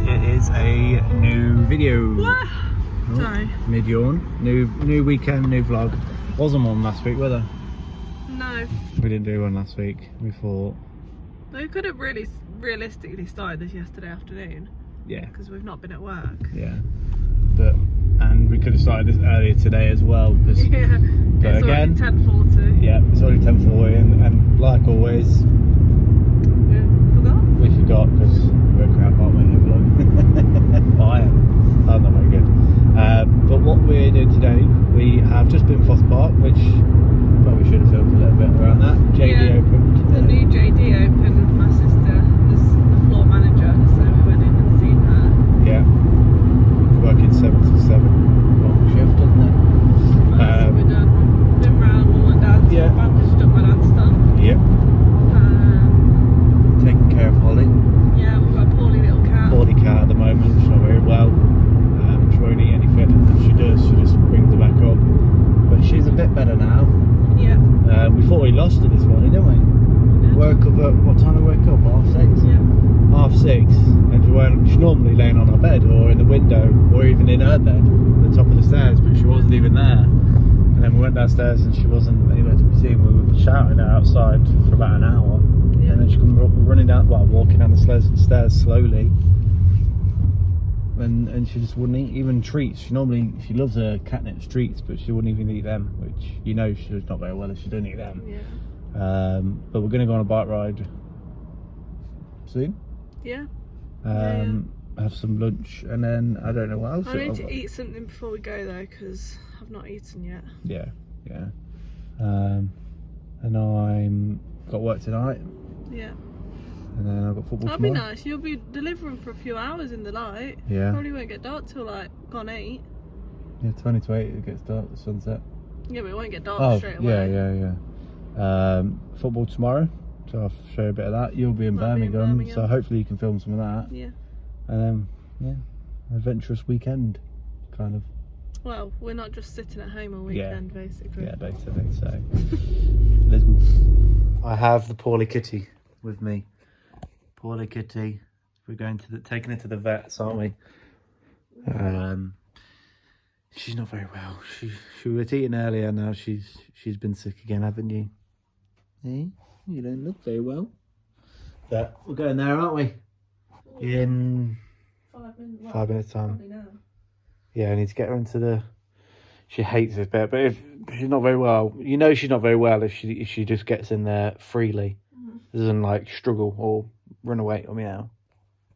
it is a new video. Sorry. Mid-yawn. New weekend, new vlog. Wasn't one last week, were there? No. We didn't do one last week. We thought... We could have really realistically started this yesterday afternoon. Yeah. Because we've not been at work. Yeah. And we could have started this earlier today as well. Yeah. But it's again, already 10:40. Yeah, it's already 10:40 and like always... We forgot because we're crap, aren't we? Oh, I am. I'm not very good. But what we're doing today, we have just been Foss Park, which probably should have filmed a little bit around that. JD opened. The new JD opened with my sister as the floor manager, so we went in and seen her. Yeah. She's working 7 to 7. Long shift, isn't it? So we're done. Been round mum and dad's. Yeah. Bandaged up my dad's stuff. Yep. Taking care of Holly. Yeah, we've got a poorly little cat. Poorly cat at the moment, she's not very well. She won't eat anything. If she does, she just brings her back up. But she's a bit better now. Yeah. We thought we lost her this morning, didn't we? We did. Woke up at, what time we woke up? 6:30? Yeah. 6:30. And she's normally laying on her bed or in the window or even in her bed at the top of the stairs, but she wasn't even there. And then we went downstairs and she wasn't anywhere to be seen. We were shouting her outside for about an hour. Yeah. And then she come running down, walking down the stairs slowly. And she just wouldn't eat even treats. She loves her catnip treats, but she wouldn't even eat them, which she's not very well if she doesn't eat them. Yeah. But we're going to go on a bike ride soon. Yeah. Have some lunch, and then I don't know what else. I need to eat something before we go though, because I've not eaten yet. Yeah. And I'm got work tonight. Yeah. And then I've got football That'll tomorrow. be nice. You'll be delivering for a few hours in the light. Yeah. Probably won't get dark till like gone 8. Yeah, 20 to 8 it gets dark, the sunset. Yeah, but it won't get dark straight away. Yeah. Football tomorrow, so I'll show you a bit of that. You'll be in Birmingham, so hopefully you can film some of that. Yeah. And then, adventurous weekend, kind of. Well, we're not just sitting at home all weekend, basically. Yeah, basically, so. I have the poorly kitty with me. Poorly kitty. We're taking her to the vets, aren't we? She's not very well. She was eating earlier. Now she's been sick again, haven't you? Hey, you don't look very well. But we're going there, aren't we? In 5 minutes time. Yeah, I need to get her into the. She hates this bit, but if she's not very well, she's not very well if she just gets in there freely, doesn't like struggle or run away or meow.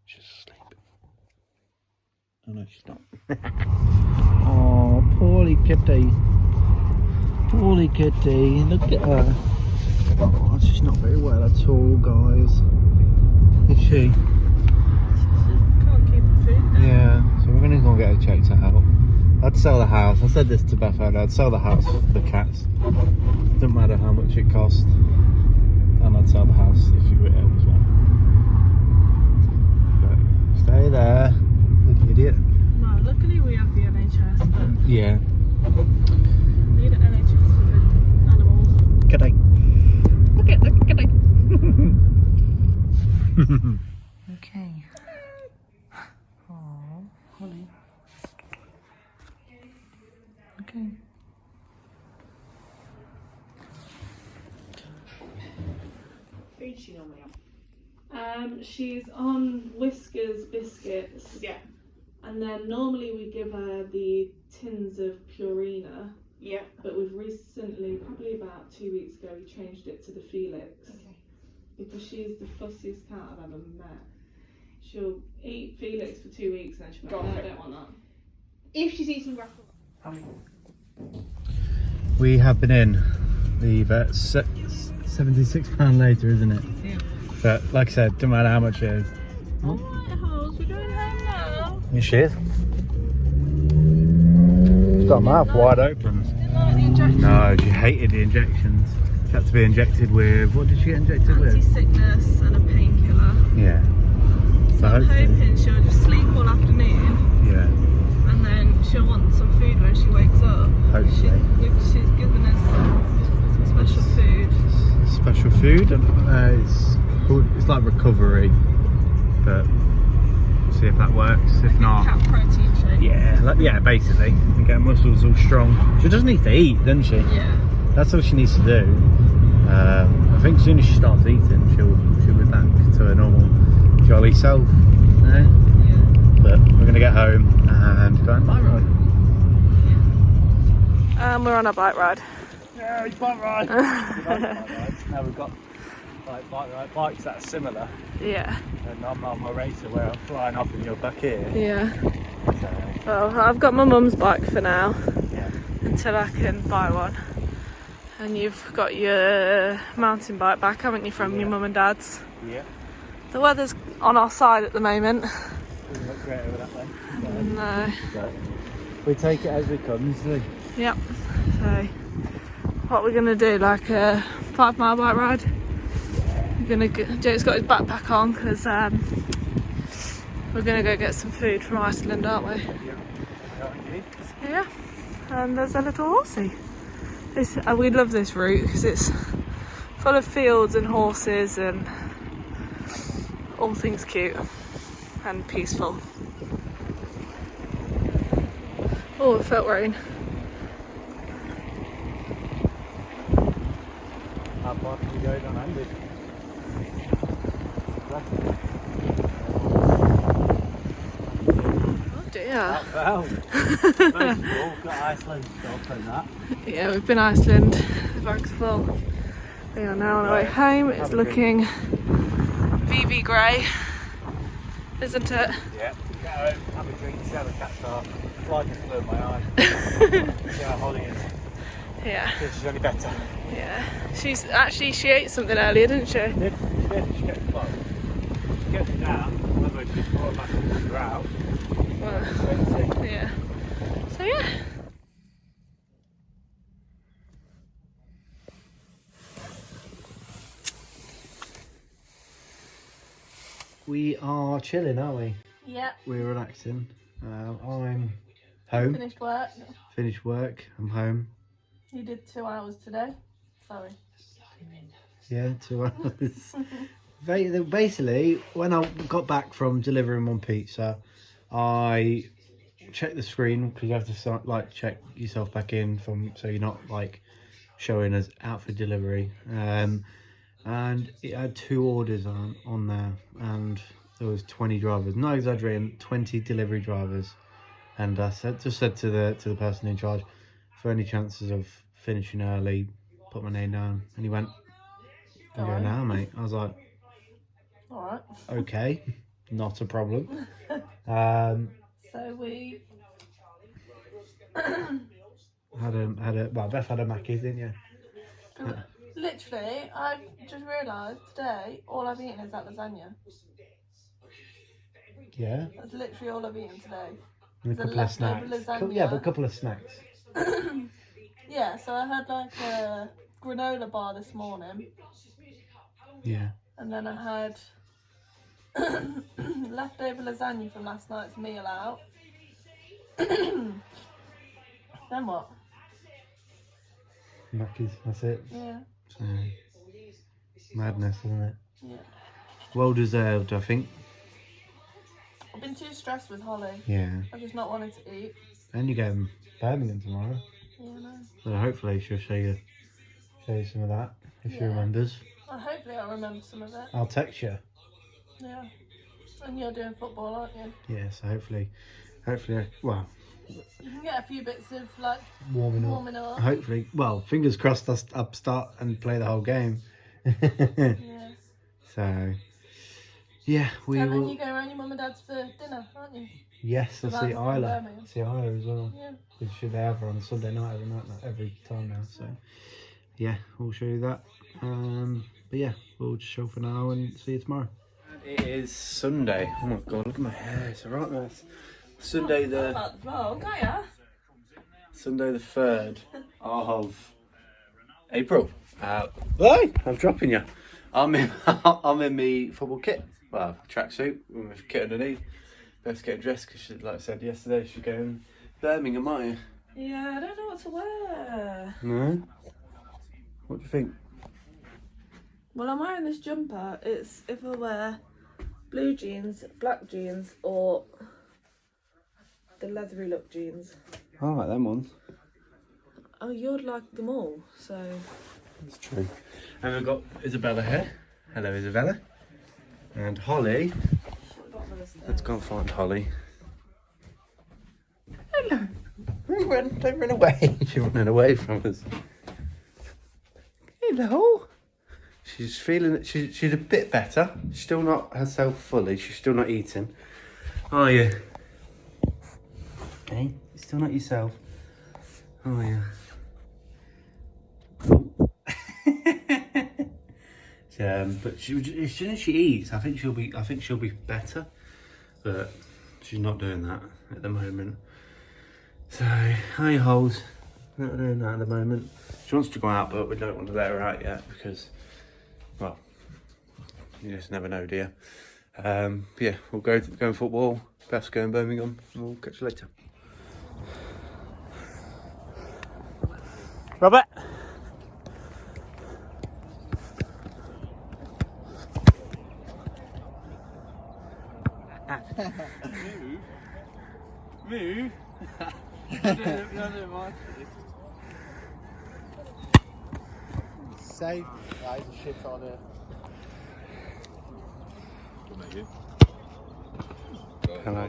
She's asleep. Oh no, she's not. Oh, poorly kitty. Poorly kitty. Look at her. Oh, she's not very well at all, guys. Is she? Can't keep her food down. Yeah, so we're going to go and get her checked out. I'd sell the house. I said this to Beth earlier. I'd sell the house for the cats. Doesn't matter how much it cost. And I'd sell the house if you were ill as well. But stay there, little idiot. No, luckily we have the NHS, but Yeah. need an NHS for the animals. Good day. Look. Okay. Oh, Holly. Okay. Who's she normally on? She's on Whiskers biscuits. Yeah. And then normally we give her the tins of Purina. Yeah. But we've recently, probably about 2 weeks ago, we changed it to the Felix. Okay. Because she's the fussiest cat I've ever met. She'll eat Felix for 2 weeks and then she'll be like, no, I don't want that. If she's eating Ruffles. We have been in the vet. £76 later, isn't it? Yeah. But like I said, doesn't matter how much it is. Alright, hoes, we're going home now. You shit? She's got her mouth wide open. Didn't like the injection. No, she hated the injections. She had to be injected with, what did she get injected with? Anti-sickness and a painkiller. Yeah. So I'm hoping she'll just sleep all afternoon. Yeah. And then she'll want some food when she wakes up. Hopefully. She's given us some special food. Special food, and it's like recovery, but see if that works. If not, Cat protein shake. yeah, basically, to get her muscles all strong. She does need to eat, doesn't she? Yeah. That's all she needs to do. I think as soon as she starts eating, she'll be back to her normal jolly self. Yeah. But we're gonna get home and go on a bike ride. We're on a bike ride. Yeah, it's bike ride. Now we've got like bikes that are similar. Yeah. And I'm on my racer where I'm flying off and you're back here. Yeah. So, Well, I've got my mum's bike for now yeah. until I can buy one. And you've got your mountain bike back, haven't you, from your mum and dad's? Yeah. The weather's on our side at the moment. Doesn't look great over that way. No. But we take it as it comes. Do we? Yep. So, what we're gonna do? Like a 5 mile bike ride. We're gonna. Jake's got his backpack on because we're gonna go get some food from Iceland, aren't we? Yeah. And there's a little horsey. We love this route because it's full of fields and horses and all things cute and peaceful. Oh, it felt rain. How far can you go down Andy? Oh dear. That fell. First of all, got Iceland stuff and that. Yeah, we've been Iceland. The bag's full. We are now on our way home. It's looking VV grey, isn't it? Yeah. Get home, have a drink, see how the cats are. Fly just flew in my eye. See how Holly is. Yeah. She's only better. Yeah. She ate something earlier, didn't she? She did. She kept it close. She kept it down. Whether she just brought it back and pushed her out. Well, yeah. So yeah. We are chilling, aren't we? Yeah. We're relaxing. I'm home. Finished work. I'm home. You did 2 hours today. Sorry. Yeah, 2 hours. Basically, when I got back from delivering one pizza, I checked the screen because you have to start, check yourself back in so you're not showing as out for delivery. And it had 2 orders on there, and there was 20 drivers. Not exaggerating, 20 delivery drivers. And I said to the person in charge, for any chances of finishing early, put my name down. And he went, "I'm going now, mate." I was like, All right. "Okay, not a problem." So we Beth had a Mackey's, didn't you? literally, I've just realised today all I've eaten is that lasagna. Yeah. That's literally all I've eaten today. And a The couple of snacks. leftover lasagna. Yeah, but a couple of snacks. Yeah, so I had a granola bar this morning, Yeah. and then I had leftover lasagna from last night's meal out. Then what? Mackey's, that's it. Yeah. So, madness, isn't it? Yeah. Well deserved, I think. I've been too stressed with Holly. Yeah. I've just not wanted to eat. And you're going Birmingham tomorrow. Yeah, no. So hopefully she'll show you some of that if she remembers. Well, hopefully I'll remember some of it. I'll text you. Yeah. And you're doing football, aren't you? Yeah, so hopefully, You can get a few bits of warming up. Hopefully, fingers crossed I'll start and play the whole game. Yeah. So, yeah, we And then will. you go around your mum and dad's for dinner, aren't you? Yes, I'll So see that's in Isla. Birmingham. See Isla as well. Yeah. Because they have her on Sunday night every time now. So, yeah, we'll show you that. But yeah, we'll just show for now and see you tomorrow. It is Sunday. Oh my god, look at my hair. It's a right mess. Sunday the About the vlog, are ya? Sunday the 3rd of April. Hey, I'm dropping you. I'm in my football kit. Well, tracksuit with kit underneath. Beth's getting dressed because, like I said yesterday, she's going Birmingham, aren't you? Yeah, I don't know what to wear. No? What do you think? Well, I'm wearing this jumper. It's if I wear blue jeans, black jeans, or the leathery look jeans. I like them ones. Oh, you'd like them all, so... That's true. And we've got Isabella here. Hello, Isabella. And Holly. Let's go and find Holly. Hello. Don't run away. She's running away from us. Hello. She's feeling it. She's a bit better. She's still not herself fully. She's still not eating. Are you? Hey, you're still not yourself. Oh yeah. But as soon as she eats, I think she'll be better. But she's not doing that at the moment. So, hi Holes. Not doing that at the moment. She wants to go out, but we don't want to let her out yet because, well, you just never know, do you? Yeah, we'll go in football. Beth's going Birmingham, and we'll catch you later. Robert. Move. I don't mind. Save loads of shit on it. Hello.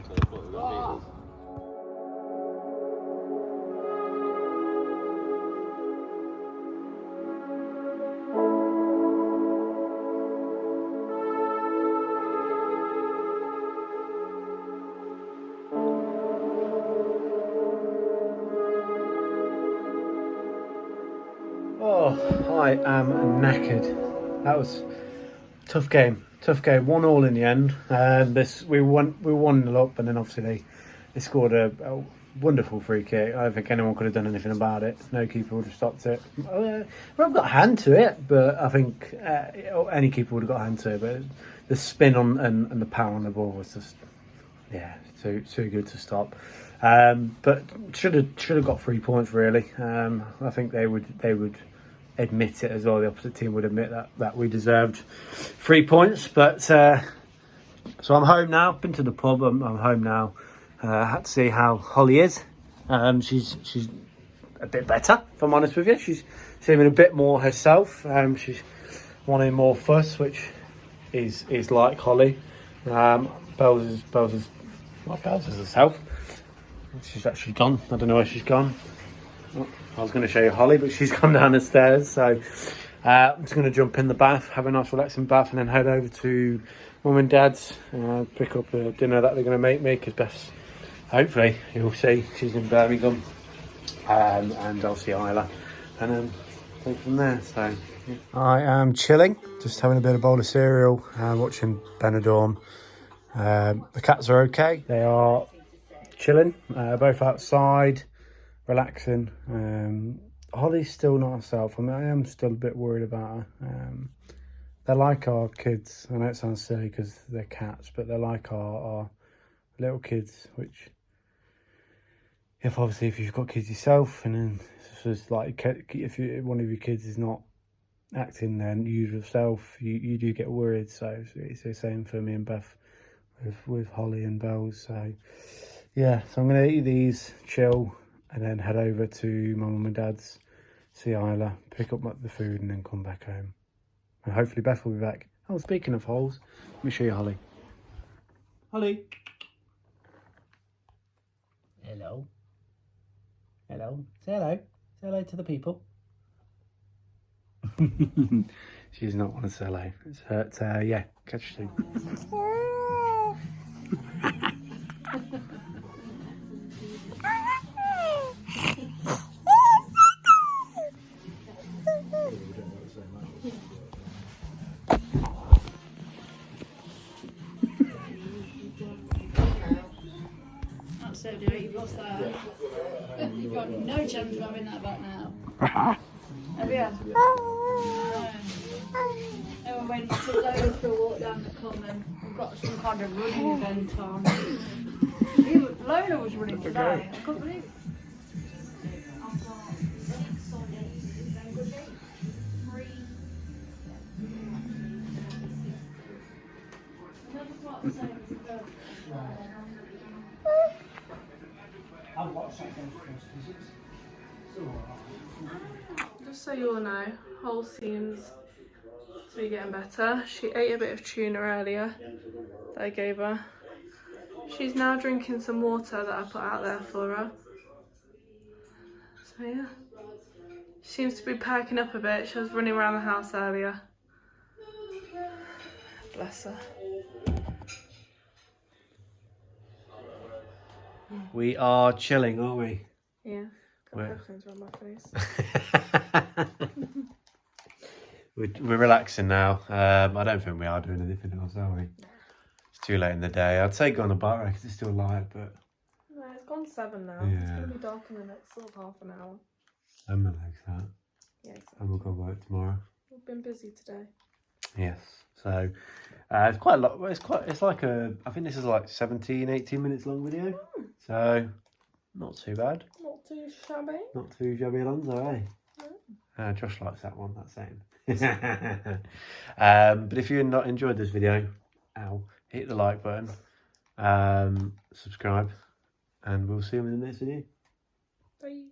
Oh, I am knackered. That was a tough game. 1-1 in the end. We won 1-0 up, and then obviously they scored a wonderful free kick. I don't think anyone could have done anything about it. No keeper would have stopped it. Rob got a hand to it, but I think any keeper would have got a hand to it. But the spin on and the power on the ball was just, yeah, too good to stop. But should have got 3 points really. I think they would admit it as well. The opposite team would admit that we deserved 3 points. But so I'm home now. Been to the pub. I'm home now. Had to see how Holly is. She's a bit better, if I'm honest with you. She's seeming a bit more herself. She's wanting more fuss, which is like Holly. Bells is herself. She's actually gone. I don't know where she's gone. I was going to show you Holly, but she's gone down the stairs. So I'm just going to jump in the bath, have a nice relaxing bath, and then head over to Mum and Dad's, pick up the dinner that they're going to make me, because Beth's, hopefully, you'll see, she's in Birmingham, and I'll see Isla, and then take from there. So yeah. I am chilling, just having a bit of bowl of cereal, watching Benidorm. The cats are okay. They are chilling, both outside, relaxing. Holly's still not herself. I mean, I am still a bit worried about her. They're like our kids. I know it sounds silly because they're cats, but they're like our little kids. Which, if you've got kids yourself, and then it's just like if one of your kids is not acting their usual self, you do get worried. So it's the same for me and Beth with Holly and Bells. So yeah, so I'm gonna eat these, chill, and then head over to my mum and dad's, see Isla, pick up the food, and then come back home. And hopefully Beth will be back. Oh, speaking of holes, let me show you Holly. Holly. Hello. Hello. Say hello. Say hello to the people. She's not want to say hello. It's yeah, catch you soon. So you've lost that. You've got no chance of having that back now. Have you? And we went to go for a walk down the common. We've got some kind of running event on. Lola was running today. I couldn't believe it. Another part Just so you all know, Hole seems to be getting better. She ate a bit of tuna earlier that I gave her. She's now drinking some water that I put out there for her. So yeah, she seems to be perking up a bit. She was running around the house earlier. Bless her. We are chilling, aren't we? Yeah, got Where? headphones around my face. We're relaxing now. I don't think we are doing anything else, are we? It's too late in the day. I'd say go on a bike because it's still light, but No, it's gone 7 now. It's Yeah. going to be dark in the next sort of half an hour. I'm relaxed that. Yeah, exactly. And we'll go work tomorrow. We've been busy today. Yes. So it's quite a lot. It's like I think this is like 17, 18 minutes long video. So not too bad. Not too shabby. Not too shabby, Alonso, eh? Josh likes that one, that's saying. But if you've not enjoyed this video, hit the like button, subscribe, and we'll see you in the next video. Bye.